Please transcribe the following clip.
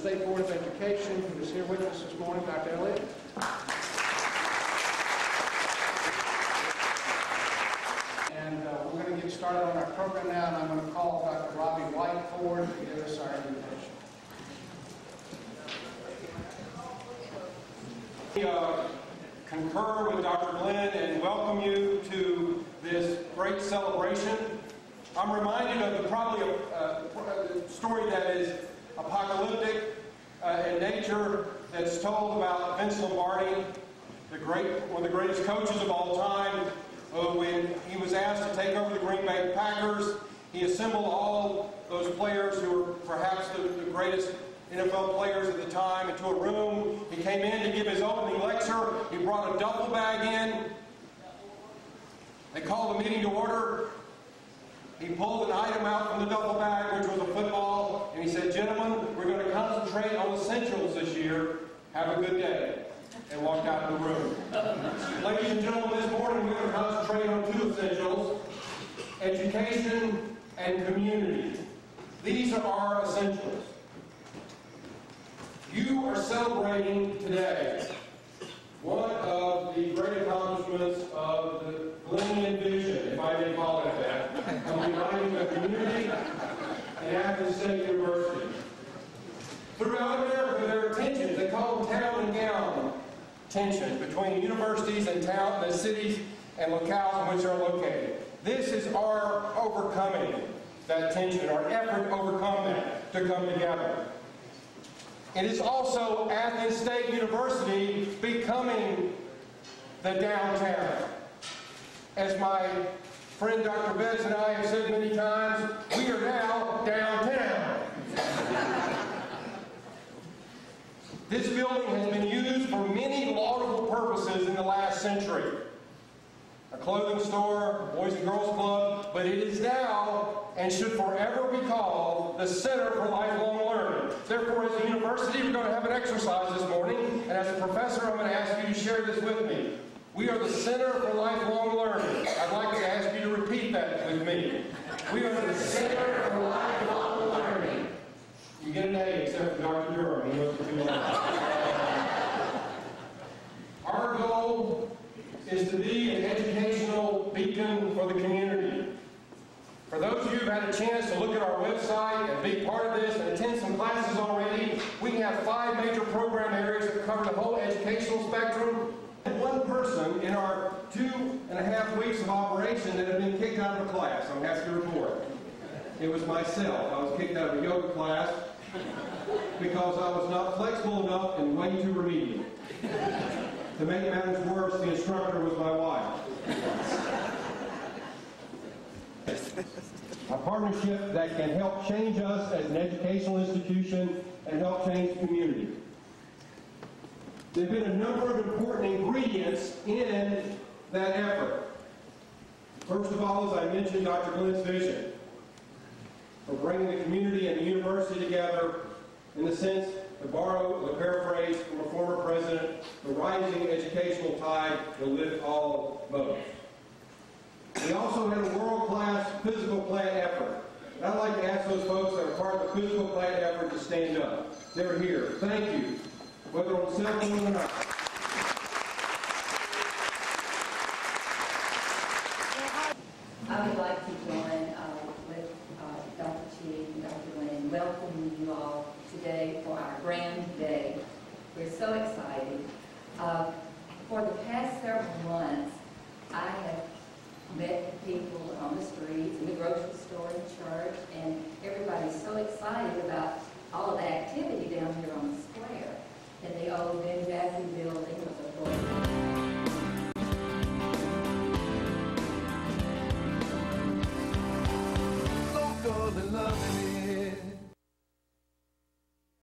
State Board of Education, who is here with us this morning, Dr. Elliott. And we're going to get started on our program now, and I'm going to call Dr. Robbie White forward to give us our invitation. Concur with Dr. Glenn and welcome you to this great celebration. I'm reminded of probably a story that is apocalyptic in nature, that's told about Vince Lombardi, one of the greatest coaches of all time. When he was asked to take over the Green Bay Packers, he assembled all those players who were perhaps the greatest NFL players at the time into a room. He came in to give his opening lecture. He brought a duffel bag in. They called the meeting to order. He pulled an item out from the duffel bag, which was a football, and he said, "Gentlemen, we're going to concentrate on essentials this year. Have a good day." And walked out of the room. Ladies and gentlemen, this morning we're going to concentrate on two essentials: education and community. These are our essentials. You are celebrating today one of the great accomplishments of the Glennian vision, if I may call it that, of uniting the community and Athens State University. Throughout America, there are tensions. They call them town and gown tensions between universities and town, the cities and locales in which they're located. This is our overcoming that tension, our effort to overcome that, to come together. It is also Athens State University becoming the downtown. As my friend Dr. Betts and I have said many times, we are now downtown. This building has been used for many laudable purposes in the last century. A clothing store, Boys and Girls Club, but it is now and should forever be called the Center for Lifelong Learning. Therefore, as a university, we're going to have an exercise this morning, and as a professor, I'm going to ask you to share this with me. We are the Center for Lifelong Learning. I'd like to ask you to repeat that with me. We are the Center for Lifelong Learning. You get an A except for Dr. Durham. He knows too long. Our goal is to be an educational beacon for the community. For those of you who've had a chance to look at our website and be part of this and attend some classes already, we have 5 major program areas that cover the whole educational spectrum. One person in our 2.5 weeks of operation that had been kicked out of a class, I'm happy to report. It was myself. I was kicked out of a yoga class because I was not flexible enough and way too remedial. To make matters worse, the instructor was my wife. A partnership that can help change us as an educational institution and help change the community. There have been a number of important ingredients in that effort. First of all, as I mentioned, Dr. Glenn's vision for bringing the community and the university together in the sense, to borrow the paraphrase from a former president, the rising educational tide will lift all boats. We also had a world-class physical plant effort. And I'd like to ask those folks that are part of the physical plant effort to stand up. They're here. Thank you, whether on cell phone or not. I would like to join with Dr. Chi and Dr. Lynn welcoming you all today for our grand day. We're so excited. For the past several months, I have met people on the streets, in the grocery store, in church, and everybody's so excited about all of the activity down here on the square. And the old Ben Jackie building was a local and loving